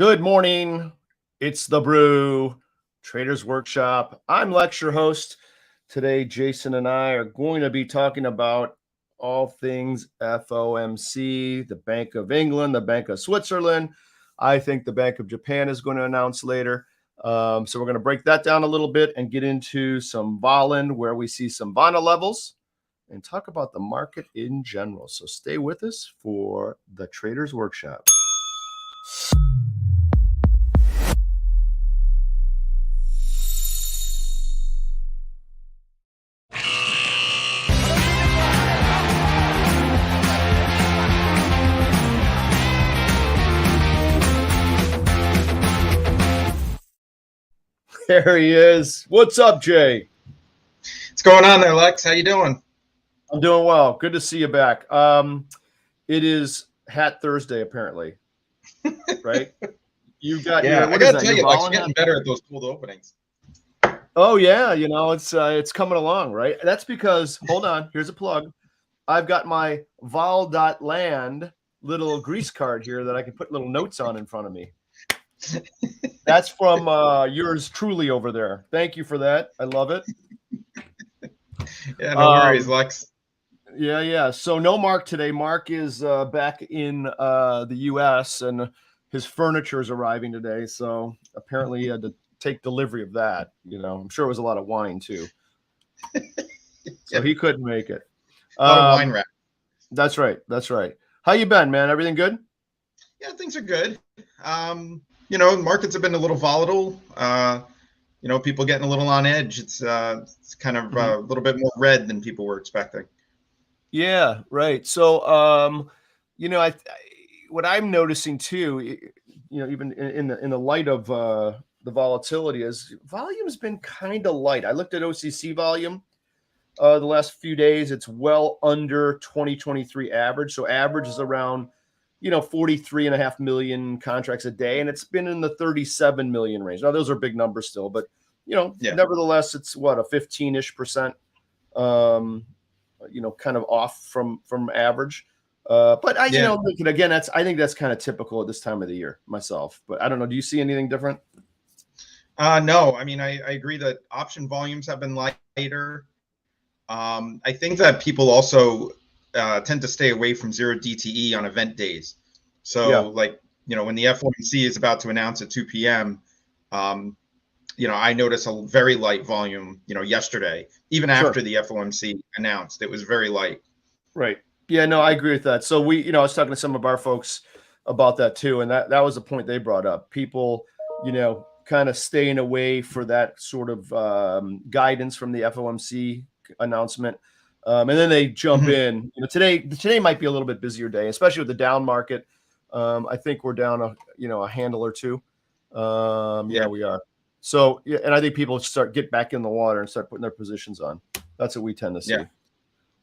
Good morning. It's the Brew Traders Workshop. I'm Lex, your host. Today, Jason and I are going to be talking about all things FOMC, the Bank of England, the Bank of Switzerland. I think the Bank of Japan is going to announce later. So we're going to break that down a little bit and get into some Volin, where we see some Vana levels, and talk about the market in general. So stay with us for the Traders Workshop. There he is. What's up, Jay? What's going on there, Lex? How you doing? I'm doing well. Good to see you back. It is Hat Thursday, apparently, right? You got yeah. your, I gotta tell you, Lex, you're getting better at those cold openings. Oh yeah, it's coming along, right? That's because hold on, here's a plug. I've got my vol.land little grease card here that I can put little notes on in front of me. That's from yours truly over there. Thank you for that. I love it. Yeah, no worries, Lex. Yeah. So no Mark today. Mark is back in the U.S. and his furniture is arriving today. So apparently he had to take delivery of that. I'm sure it was a lot of wine too. So he couldn't make it. A lot of wine wrap. That's right. How you been, man? Everything good? Yeah, things are good. Markets have been a little volatile. People getting a little on edge. It's kind of a little bit more red than people were expecting. Yeah, right. So, what I'm noticing too, even in the light of the volatility, is volume's been kind of light. I looked at OCC volume the last few days. It's well under 2023 average. So average is around 43.5 million contracts a day, and it's been in the 37 million range. Now those are big numbers still, but nevertheless, it's what, a 15-ish%, kind of off from average. But again, I think that's kind of typical at this time of the year myself. But I don't know. Do you see anything different? No, I mean, I agree that option volumes have been lighter. I think that people also tend to stay away from 0 DTE on event days. So when the FOMC is about to announce at 2 p.m., I noticed a very light volume, yesterday, even after the FOMC announced, it was very light. Right. Yeah, no, I agree with that. So I was talking to some of our folks about that too. And that was a point they brought up. People, kind of staying away for that sort of guidance from the FOMC announcement. And then they jump in. Today might be a little bit busier day, especially with the down market. I think we're down a handle or two. Yeah, we are. So and I think people get back in the water and start putting their positions on. That's what we tend to see. Yeah.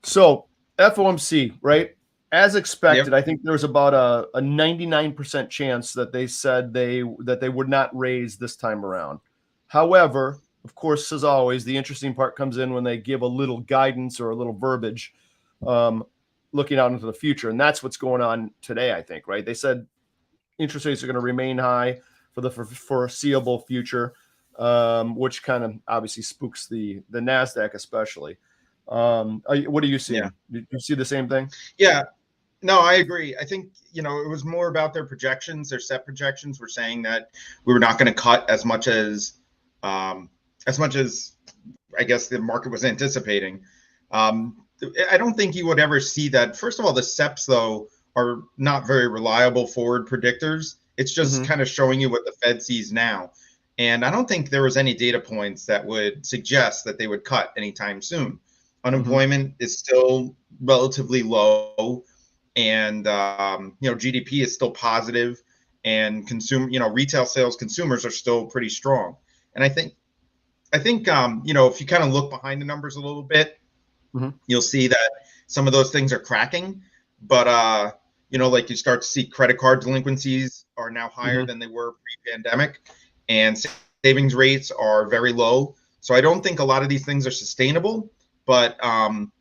So FOMC, right? As expected, I think there was about a 99% chance that they said they would not raise this time around. However, of course, as always, the interesting part comes in when they give a little guidance or a little verbiage looking out into the future. And that's what's going on today, I think, right? They said interest rates are going to remain high for the foreseeable future, which kind of obviously spooks the NASDAQ especially. What do you see? Yeah. Do you see the same thing? Yeah. No, I agree. I think, it was more about their projections. Their set projections were saying that we were not going to cut as much as I guess the market was anticipating. I don't think you would ever see that. First of all, the SEPs, though, are not very reliable forward predictors. It's just kind of showing you what the Fed sees now. And I don't think there was any data points that would suggest that they would cut anytime soon. Unemployment is still relatively low, and GDP is still positive, and retail sales, consumers are still pretty strong. And I think if you kind of look behind the numbers a little bit, you'll see that some of those things are cracking. But you start to see credit card delinquencies are now higher than they were pre-pandemic, and savings rates are very low. So I don't think a lot of these things are sustainable. But on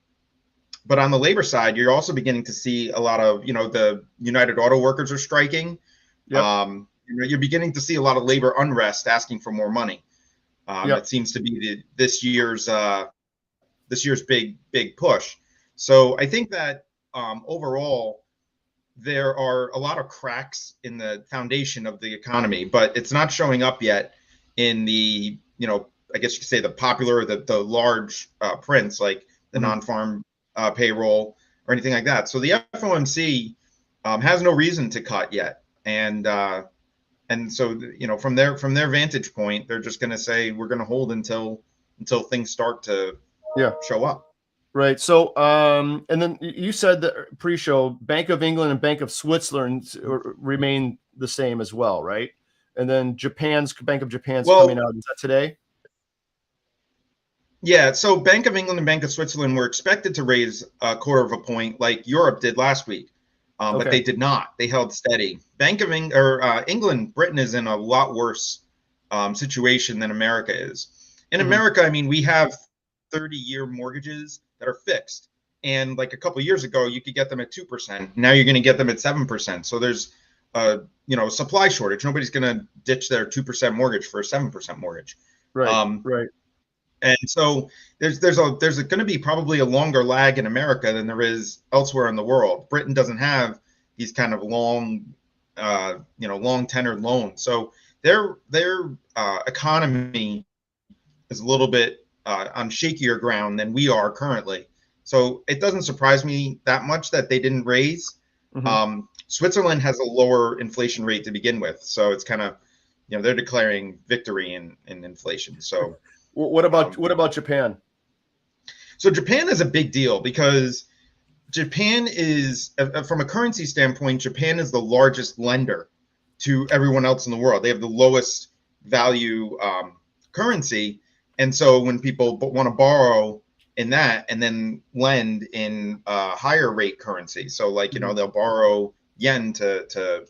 the labor side, you're also beginning to see a lot of, the United Auto Workers are striking. Yep. you're beginning to see a lot of labor unrest asking for more money. It seems to be this year's big push. So I think that overall there are a lot of cracks in the foundation of the economy, but it's not showing up yet in the, I guess you could say the popular, the large prints, like the non-farm payroll or anything like that. So the FOMC has no reason to cut yet, and so from their vantage point, they're just going to say we're going to hold until things start to show up. Right. So, and then you said that pre-show Bank of England and Bank of Switzerland remain the same as well, right? And then Bank of Japan's coming out. Is that today? Yeah. So Bank of England and Bank of Switzerland were expected to raise a quarter of a point, like Europe did last week, but they did not. They held steady. Bank of England, Britain is in a lot worse situation than America is. In America, I mean, we have 30-year mortgages that are fixed, and like a couple of years ago you could get them at 2%. Now you're going to get them at 7%. So there's a supply shortage. Nobody's going to ditch their 2% mortgage for a 7% mortgage. Right. And so there's going to be probably a longer lag in America than there is elsewhere in the world. Britain doesn't have these kind of long tenured loans, so their economy is a little bit on shakier ground than we are currently. So it doesn't surprise me that much that they didn't raise. Switzerland has a lower inflation rate to begin with, so it's kind of, they're declaring victory in inflation. So what about Japan? So Japan is a big deal because Japan is, from a currency standpoint, Japan is the largest lender to everyone else in the world. They have the lowest value currency. And so when people want to borrow in that and then lend in higher rate currency, so like, they'll borrow yen to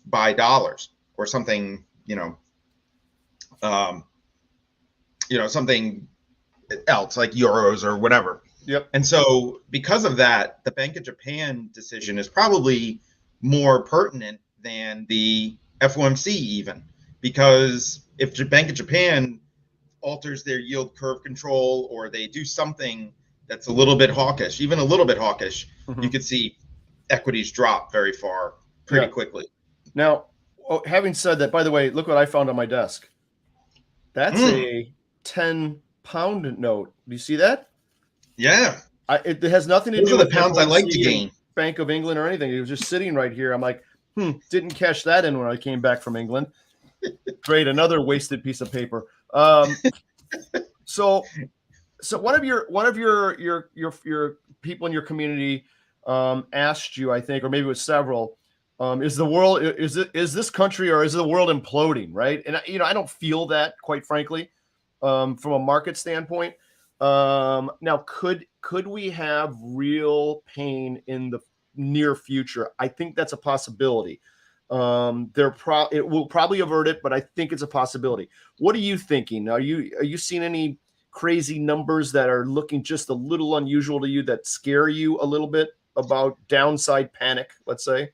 buy dollars or something, something else like euros or whatever. Yep. And so because of that, the Bank of Japan decision is probably more pertinent than the FOMC even, because if the Bank of Japan alters their yield curve control or they do something that's a little bit hawkish, even a little bit hawkish, you could see equities drop very far pretty quickly. Now, having said that, by the way, look what I found on my desk. That's a 10-pound note. Do you see that? Yeah. It has nothing to do with with the pounds I like to gain. Bank of England or anything. It was just sitting right here. I'm like, didn't cash that in when I came back from England. Great, another wasted piece of paper. So one of your people in your community asked you, I think, or maybe it was several, is this country or is the world imploding, right? And I don't feel that, quite frankly, from a market standpoint. Now, could we have real pain in the near future? I think that's a possibility. It will probably avert it, but I think it's a possibility. What are you thinking? Are you seeing any crazy numbers that are looking just a little unusual to you that scare you a little bit about downside panic, let's say?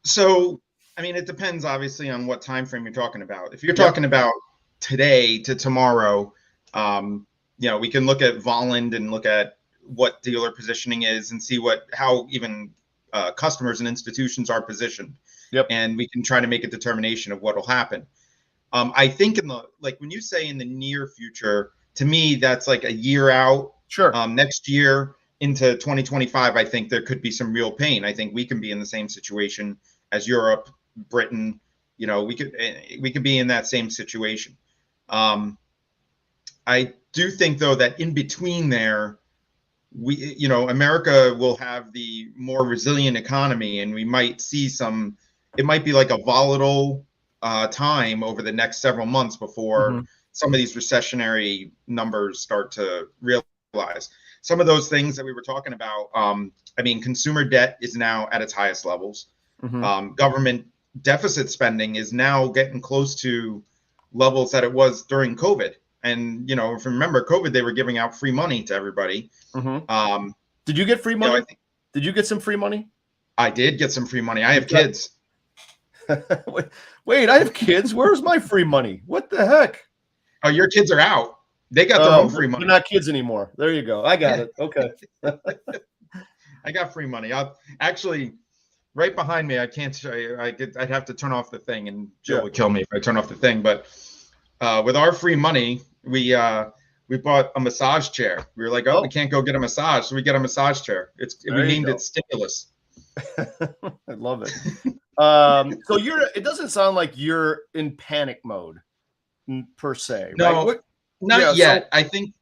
So, I mean, it depends obviously on what time frame you're talking about. If you're talking about today to tomorrow, we can look at Volland and look at what dealer positioning is and see how even customers and institutions are positioned. And we can try to make a determination of what will happen. I think when you say in the near future, to me, that's like a year out. Sure. Next year into 2025, I think there could be some real pain. I think we can be in the same situation as Europe, Britain. We could be in that same situation. I do think, though, that in between there, America will have the more resilient economy, and we might see it might be like a volatile time over the next several months before some of these recessionary numbers start to realize. Some of those things that we were talking about, consumer debt is now at its highest levels. Government deficit spending is now getting close to levels that it was during COVID. And, if you remember COVID, they were giving out free money to everybody. Did you get free money? Did you get some free money? I did get some free money. I have kids. Wait, I have kids. Where's my free money? What the heck? Oh, your kids are out. They got their own free money. They're not kids anymore. There you go. I got it. Okay. I got free money. I'll actually right behind me. I can't show you. I'd have to turn off the thing, and Jill would kill me if I turn off the thing. But with our free money, we bought a massage chair. We were like, we can't go get a massage, so we get a massage chair. We named it Stimulus. I love it. So it doesn't sound like you're in panic mode per se. No, right? Not yet. I think.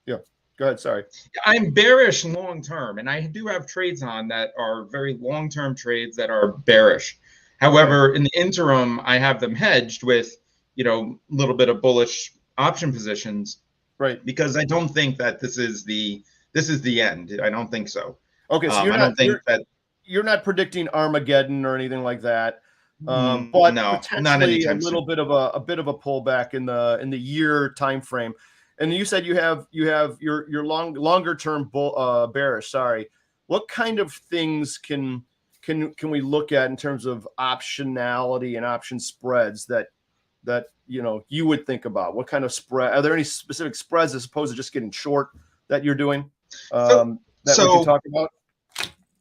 Yeah. Go ahead. Sorry. I'm bearish long term, and I do have trades on that are very long term trades that are bearish. However, in the interim, I have them hedged with a little bit of bullish option positions. Right. Because I don't think that this is the end. I don't think so. Okay. So you're not predicting Armageddon or anything like that. But no, potentially a little bit of a pullback in the year time frame. And you said you have your longer term bearish. Sorry, what kind of things can we look at in terms of optionality and option spreads that you would think about? What kind of spread? Are there any specific spreads as opposed to just getting short that you're doing? We can talk about.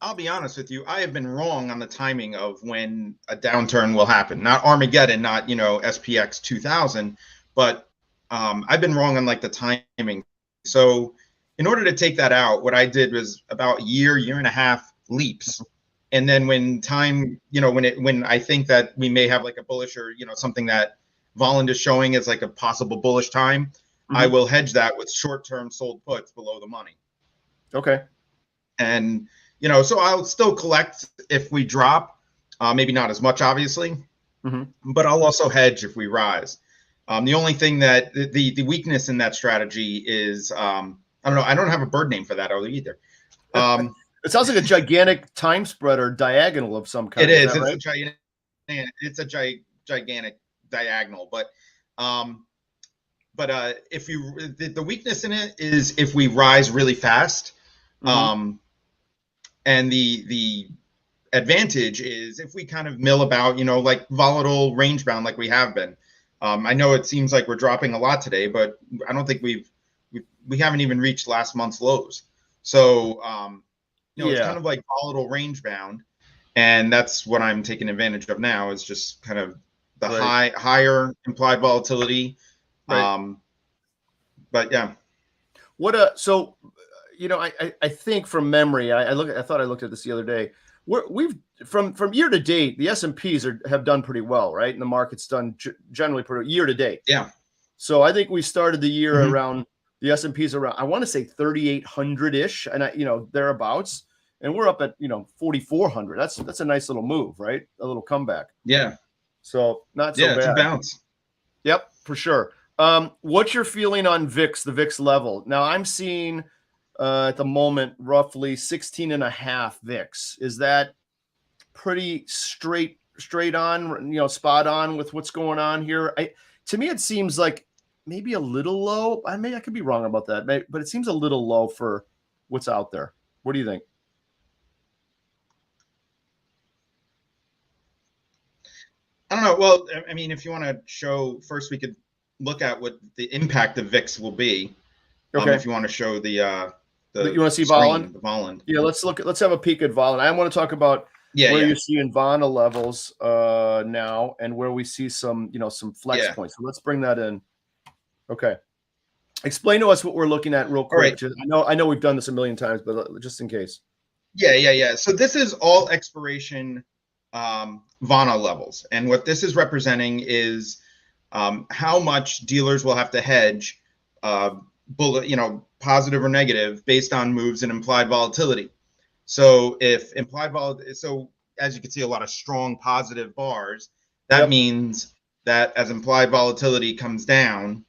I'll be honest with you. I have been wrong on the timing of when a downturn will happen. Not Armageddon, not SPX 2000, but I've been wrong on like the timing. So in order to take that out, what I did was about year and a half leaps. And then when time, when I think that we may have like a bullish or, something that Volland is showing as like a possible bullish time, I will hedge that with short-term sold puts below the money. Okay. And, so I'll still collect if we drop, maybe not as much, obviously, but I'll also hedge if we rise. The only thing that the weakness in that strategy is, I don't know. I don't have a bird name for that either. It sounds like a gigantic time spread or diagonal of some kind. It is. Right? It's a gigantic diagonal, but if the weakness in it is if we rise really fast, and the advantage is if we kind of mill about, like volatile range bound like we have been. I know it seems like we're dropping a lot today, but I don't think we haven't even reached last month's lows. So it's kind of like volatile range bound, and that's what I'm taking advantage of now. Is just kind of the higher implied volatility. Right. But yeah. So I think from memory, I thought I looked at this the other day. We've from year to date, the S&Ps have done pretty well, right? And the market's done generally pretty year to date. Yeah. So I think we started the year around the S&Ps around, I want to say 3,800 ish, and thereabouts, and we're up at 4,400. That's a nice little move, right? A little comeback. Yeah. So not so bad. It's a bounce. Yep, for sure. What's your feeling on VIX, the VIX level? Now I'm seeing at the moment roughly 16.5 VIX. Is that pretty straight on, spot on with what's going on here? To me, it seems like maybe a little low. I could be wrong about that, but it seems a little low for what's out there. What do you think? I don't know. Well, I mean, if you want to show first, we could look at what the impact of VIX will be. Okay. If you want to show the you want to see Volland? The Volland. Yeah, let's have a peek at Volland. I want to talk about where you see Invana levels now and where we see some flex points. So let's bring that in. Okay. Explain to us what we're looking at real quick. Right. I know we've done this a million times, but just in case. Yeah. So this is all expiration Vana levels. And what this is representing is how much dealers will have to hedge positive or negative based on moves in implied volatility. So if so as you can see, a lot of strong positive bars, that means that as implied volatility comes down,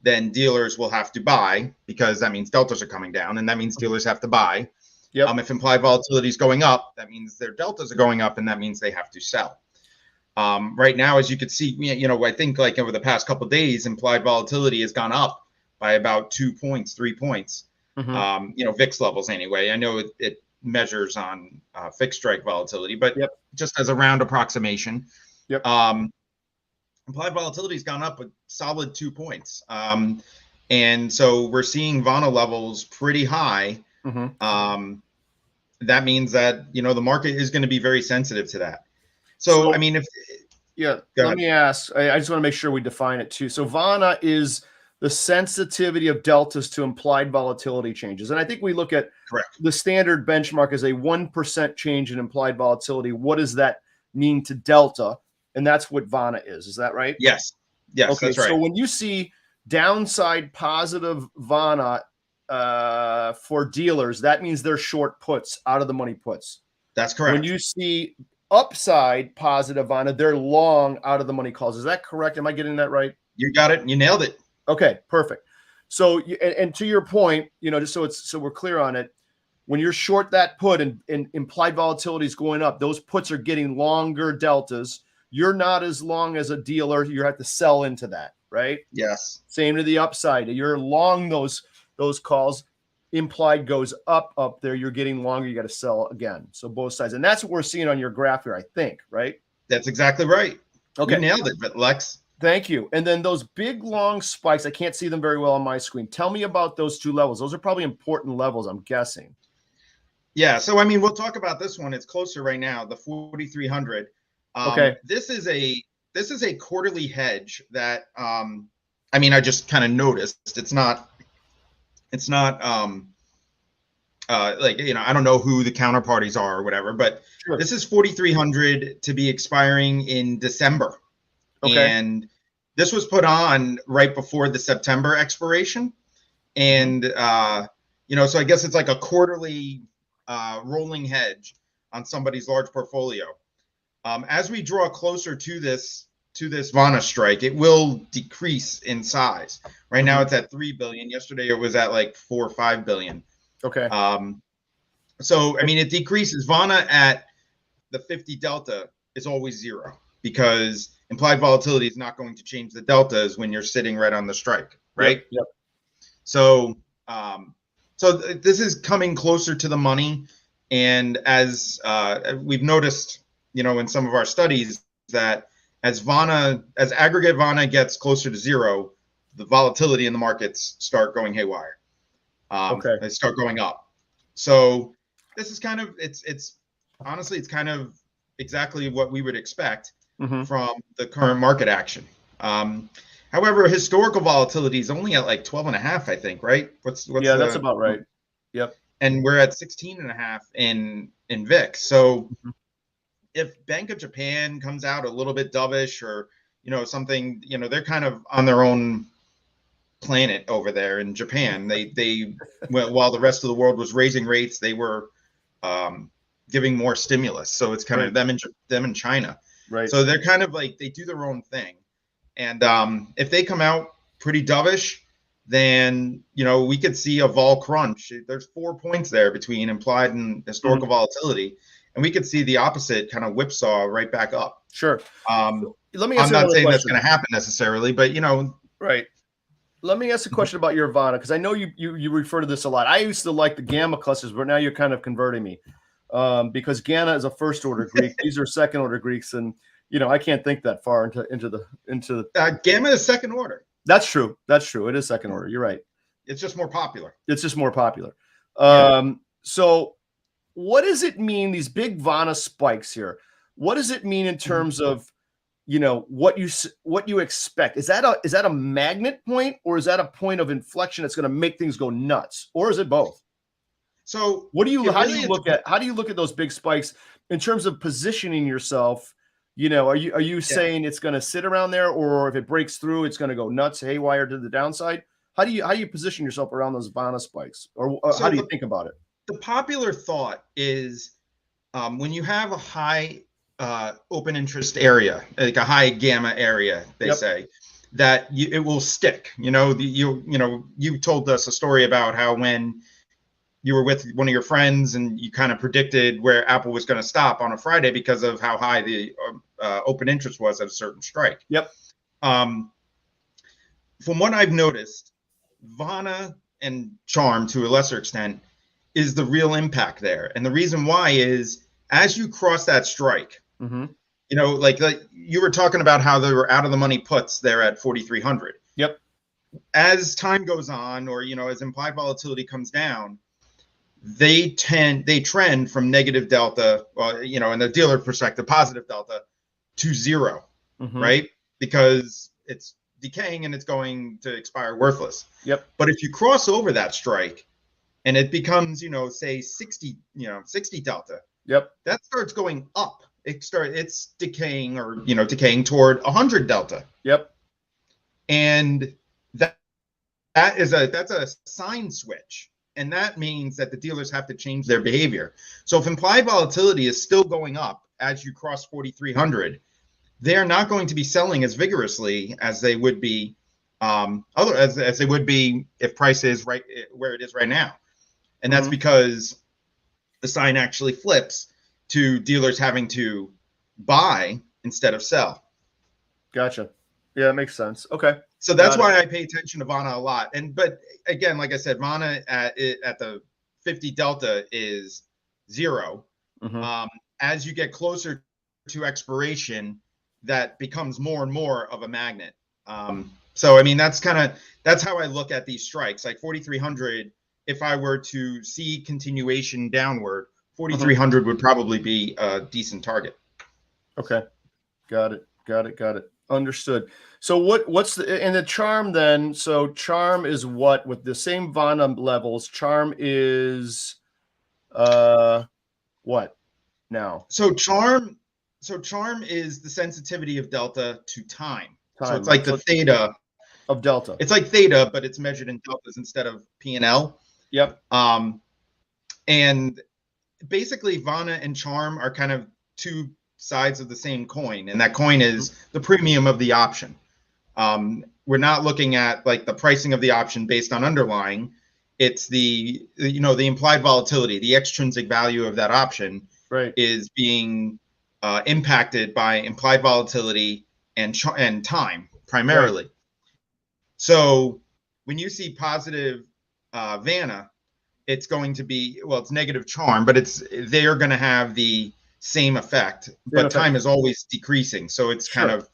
then dealers will have to buy, because that means deltas are coming down, and that means dealers have to buy. If implied volatility is going up, that means their deltas are going up, and that means they have to sell. Right now, as you can see, I think like over the past couple of days, implied volatility has gone up by about 2 points, 3 points. VIX levels anyway. I know it measures on fixed strike volatility, but Yep. just as a round approximation, Yep. implied volatility has gone up a solid 2 points. And so we're seeing VANA levels pretty high. That means that, the market is going to be very sensitive to that. So I mean, let me ask, I just want to make sure we define it too. So VANA is the sensitivity of deltas to implied volatility changes. And I think we look at the standard benchmark as a 1% change in implied volatility. What does that mean to delta? And that's what VANA is. Is that right? Yes. Yes, okay, that's right. So when you see downside positive VANA for dealers, that means they're short puts, out of the money puts. That's correct. When you see upside positive VANA, they're long, out of the money calls. Is that correct? Am I getting that right? You got it. You nailed it. Okay, perfect. So, and to your point, just so we're clear on it, when you're short that put and implied volatility is going up, those puts are getting longer deltas. You're not as long as a dealer. You have to sell into that, right? Yes. Same to the upside. You're long those calls. Implied goes up there. You're getting longer. You got to sell again. So both sides, and that's what we're seeing on your graph here, I think, right? That's exactly right. Okay, you nailed it, but Lex. Thank you. And then those big long spikes, I can't see them very well on my screen. Tell me about those two levels. Those are probably important levels, I'm guessing. Yeah. So I mean, we'll talk about this one. It's closer right now, the 4,300. Okay. This is a quarterly hedge that I mean, I just kind of noticed. It's not like, I don't know who the counterparties are or whatever, but sure. This is 4,300 to be expiring in December. Okay. And this was put on right before the September expiration. And, so I guess it's like a quarterly rolling hedge on somebody's large portfolio. As we draw closer to this VANA strike, it will decrease in size. Right now it's at 3 billion. Yesterday it was at like 4 or 5 billion. Okay. So, I mean, it decreases. VANA at the 50 delta is always zero because implied volatility is not going to change the deltas when you're sitting right on the strike, right? Yep. So, so this is coming closer to the money. And as we've noticed, in some of our studies that as aggregate VANA gets closer to zero, the volatility in the markets start going haywire. They start going up. So this is kind of, honestly, it's kind of exactly what we would expect from the current market action. However, historical volatility is only at like 12.5, I think, right? What's that's about right. Yep. And we're at 16.5 in VIX. So if Bank of Japan comes out a little bit dovish or, something, they're kind of on their own planet over there in Japan. They while the rest of the world was raising rates, they were giving more stimulus. So it's kind of them in China. Right. So they're kind of like, they do their own thing. And if they come out pretty dovish, then, we could see a vol crunch. There's 4 points there between implied and historical volatility. And we could see the opposite kind of whipsaw right back up. Sure. Let me I'm not saying that's going to happen necessarily, but, Right. Let me ask a question about your VANA, because I know you refer to this a lot. I used to like the gamma clusters, but now you're kind of converting me. Because gamma is a first order Greek. These are second order Greeks. And, I can't think that far into the gamma is second order. That's true. It is second order. You're right. It's just more popular. So what does it mean, these big VANA spikes here? What does it mean in terms of, what you expect? Is that a magnet point, or is that a point of inflection that's going to make things go nuts, or is it both? So how do you look at those big spikes in terms of positioning yourself? Are you saying it's going to sit around there, or if it breaks through, it's going to go nuts, haywire to the downside? How do you position yourself around those VANA spikes, or how do you think about it? The popular thought is when you have a high open interest area, like a high gamma area, they say that it will stick. You told us a story about how when you were with one of your friends and you kind of predicted where Apple was going to stop on a Friday because of how high the open interest was at a certain strike. Yep. From what I've noticed, VANA and Charm to a lesser extent is the real impact there. And the reason why is as you cross that strike, you know, like you were talking about how there were out of the money puts there at 4,300. Yep. As time goes on, or, you know, as implied volatility comes down, they trend from negative delta, you know, in the dealer perspective, positive delta to zero, right? Because it's decaying and it's going to expire worthless. Yep. But if you cross over that strike and it becomes, you know, say 60 delta, yep, that starts going up. It's decaying, or, you know, decaying toward 100 delta. Yep. And that's a sign switch. And that means that the dealers have to change their behavior. So if implied volatility is still going up as you cross 4,300, they're not going to be selling as vigorously as they would be, as they would be if price is right where it is right now. And that's because the sign actually flips to dealers having to buy instead of sell. Gotcha. Yeah, that makes sense. Okay. So that's why I pay attention to Vana a lot. But again, like I said, Vana at the 50 delta is zero. As you get closer to expiration, that becomes more and more of a magnet. So I mean, that's how I look at these strikes. Like 4,300, if I were to see continuation downward, 4,300 would probably be a decent target. Okay. Got it. Understood. So what's the charm then? So charm is what with the same Vana levels? Charm is what now? So charm is the sensitivity of delta to time. So it's like the theta of delta. It's like theta, but it's measured in deltas instead of P&L. Yep. And basically Vana and charm are kind of two sides of the same coin, and that coin is the premium of the option. We're not looking at like the pricing of the option based on underlying. It's the implied volatility, the extrinsic value of that option, right, is being impacted by implied volatility and time primarily. Right. So when you see positive Vana, it's going to be, well, it's negative charm, but they are going to have the same effect, but time is always decreasing. So it's kind of,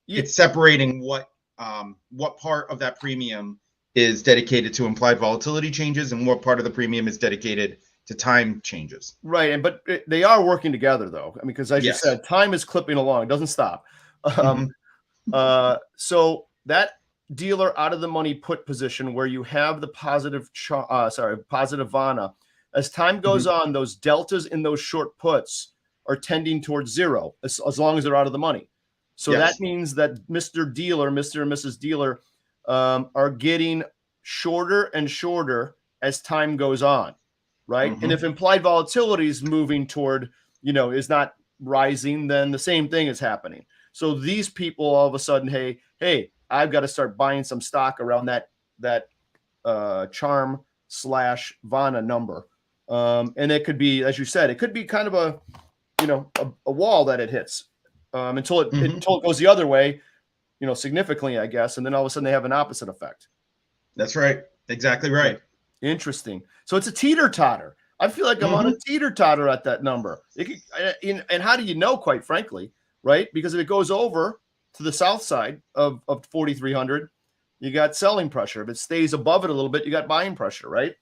it's separating what part of that premium is dedicated to implied volatility changes and what part of the premium is dedicated to time changes. Right. But they are working together though. I mean, because as you said, time is clipping along. It doesn't stop. So that dealer out of the money put position where you have the positive Vana, as time goes on, those deltas in those short puts are tending towards zero as long as they're out of the money. So that means that Mr. Dealer, Mr. and Mrs. Dealer are getting shorter and shorter as time goes on, right? And if implied volatility is moving toward, is not rising, then the same thing is happening. So these people all of a sudden, hey, I've got to start buying some stock around that charm / Vana number. And it could be, as you said, it could be kind of a wall that it hits until it goes the other way, significantly, I guess. And then all of a sudden they have an opposite effect. That's right. Exactly right. Interesting. So it's a teeter-totter. I feel like I'm on a teeter-totter at that number. And how do you know, quite frankly, right? Because if it goes over to the south side of 4,300, you got selling pressure. If it stays above it a little bit, you got buying pressure, right?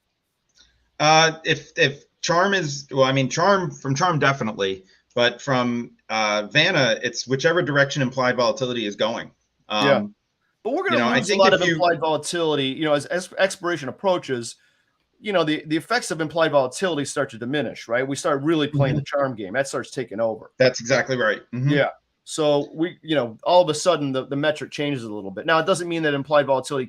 If charm is, well, I mean, charm definitely, but from Vana, it's whichever direction implied volatility is going. But we're going to lose a lot of implied volatility, as expiration approaches. The effects of implied volatility start to diminish, right? We start really playing the charm game. That starts taking over. That's exactly right. Yeah. So we, all of a sudden the metric changes a little bit. Now it doesn't mean that implied volatility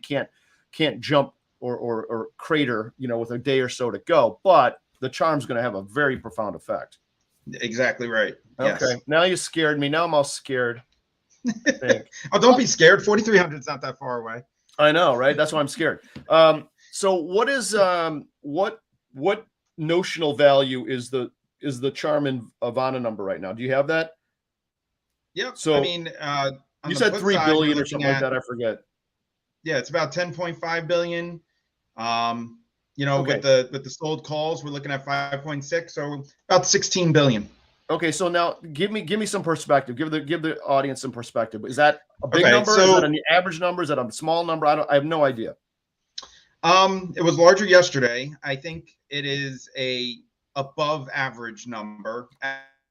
can't jump or crater, with a day or so to go, but the charm's going to have a very profound effect. Exactly right. Okay. Yes. Now you scared me. Now I'm all scared. Oh, don't be scared. 4,300 is not that far away. I know, right? That's why I'm scared. So what is what notional value is the charm in Vana number right now? Do you have that? Yep. So I mean, you said 3 billion or something like that. I forget. Yeah, it's about 10.5 billion. You know, Okay. with the sold calls, we're looking at 5.6, so about 16 billion. Okay, so now give me some perspective. Give the audience some perspective. Is that a big Okay, number? Is that so an average number? Is that a small number? I have no idea. it was larger yesterday. I think it is a above average number.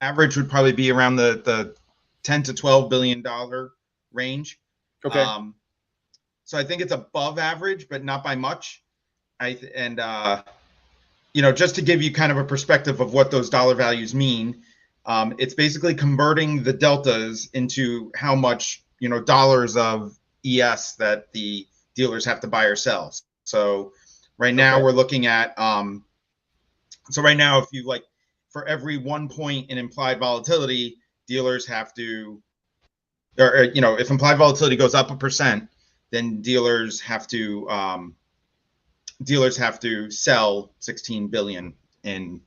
Average would probably be around the 10 to 12 billion dollar range. Okay. So I think it's above average, but not by much. You know, just to give you kind of a perspective of what those dollar values mean, it's basically converting the deltas into how much, you know, dollars of ES that the dealers have to buy or sell. So right now we're looking at, so right now, if you like, for every 1 point in implied volatility, dealers have to, or you know, if implied volatility goes up 1%, then dealers have to sell 16 billion in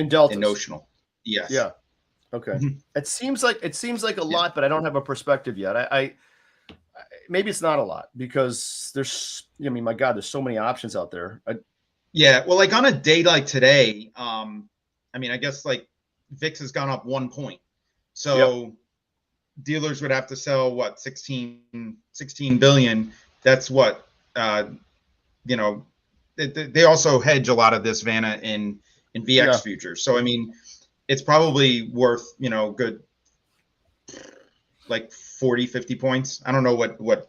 deltas. in notional. Yes. Yeah. Okay. It seems like a lot, but I don't have a perspective yet. I maybe it's not a lot because there's, I mean, my God, there's so many options out there. Yeah. Well, like on a day like today, I mean, I guess like VIX has gone up 1 point. So dealers would have to sell what, 16 billion. That's what, you know, they also hedge a lot of this, Vanna, in VX futures. So, I mean, it's probably worth, you know, good like 40, 50 points. I don't know what we're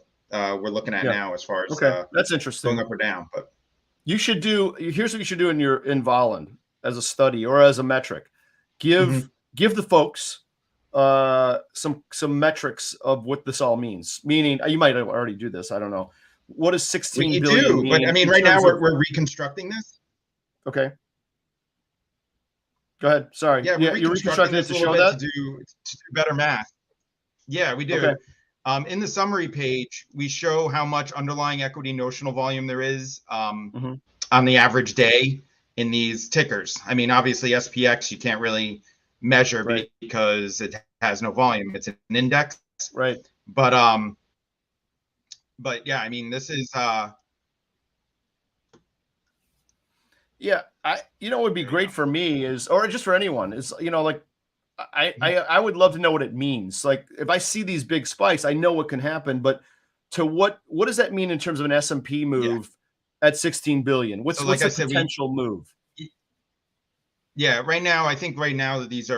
looking at now as far as that's interesting, going up or down, but you should do, here's what you should do in Volin as a study or as a metric. Give the folks some metrics of what this all means. Meaning, you might already do this, I don't know. What does 16 billion mean? But I mean, right now we're reconstructing this. Okay. Go ahead. Sorry. Yeah, you're reconstructing it to show that? To do better math. Yeah, we do. Okay. In the summary page, we show how much underlying equity notional volume there is on the average day in these tickers. I mean, obviously SPX you can't really measure because it has no volume. It's an index. Right. But yeah, I mean, this is yeah, you know, what would be great for me is, or just for anyone, is, you know, like I would love to know what it means. Like if I see these big spikes, I know what can happen, but to what does that mean in terms of an S&P move at 16 billion? What's the potential move? Yeah, right now, I think right now that these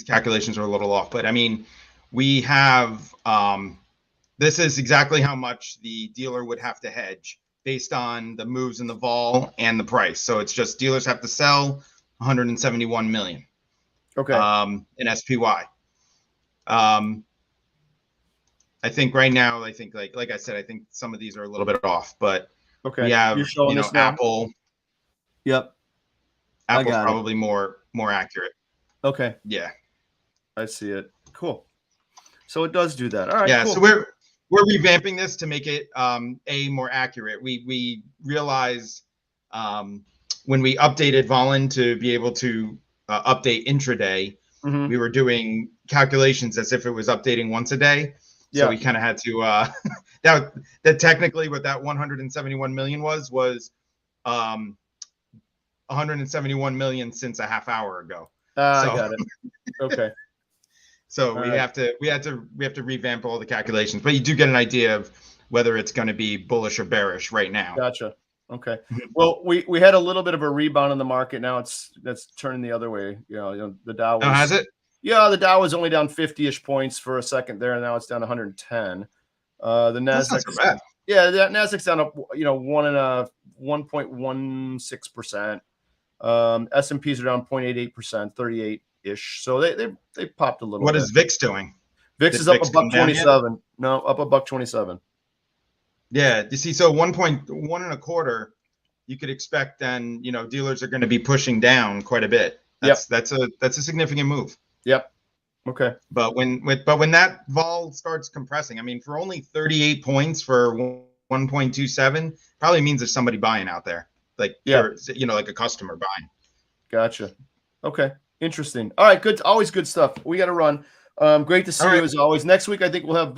calculations are a little off, but I mean, we have this is exactly how much the dealer would have to hedge based on the moves in the vol and the price. So it's just dealers have to sell 171 million. In SPY. I think right now, I think like I said, I think some of these are a little bit off, but we have, you know, Apple. Yep. Apple's probably more accurate. Okay. Yeah. I see it. Cool. So it does do that. All right. Yeah. Cool. So we're revamping this to make it more accurate. We realized when we updated Volin to be able to update intraday, we were doing calculations as if it was updating once a day. So we kind of had to that technically what that 171 million was 171 million since a half hour ago. I got it. Okay. So we have to revamp all the calculations, but you do get an idea of whether it's going to be bullish or bearish right now. Gotcha. Okay. Well, we had a little bit of a rebound in the market. Now that's turning the other way. You know, the Dow was, has it? Yeah, the Dow was only down 50-ish points for a second there, and now it's down 110. The Nasdaq. That's not so bad. Yeah, the Nasdaq's down up, you know, 1.16%. S&Ps are down 0.88%, 38-ish. So they popped a little bit. What is VIX doing? VIX is up $1.27. No, up $1.27. Yeah, you see, so 1.125, you could expect then, you know, dealers are going to be pushing down quite a bit. That's a significant move. Yep. Okay. But when that vol starts compressing, I mean, for only 38 points for 1.27, probably means there's somebody buying out there, like you know, like a customer buying. Gotcha. Okay. Interesting. All right. Good. Always good stuff. We got to run. Great to see you as always. Next week, I think we'll have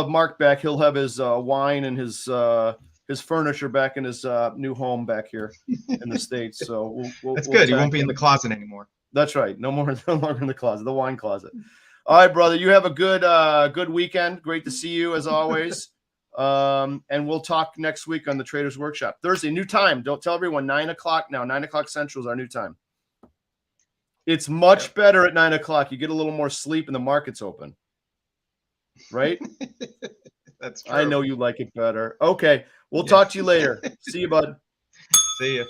Mark back. He'll have his wine and his his furniture back in his new home back here in the States. So That's we'll good. He won't tag be in the him. closet anymore. That's right. No longer in the closet, the wine closet. All right, brother. You have a good weekend. Great to see you as always. And we'll talk next week on the Traders Workshop. Thursday, new time. Don't tell everyone 9 o'clock now. 9 o'clock Central is our new time. It's much better at 9 o'clock. You get a little more sleep and the market's open. Right? That's true. I know you like it better. Okay. We'll talk to you later. See you, bud. See you.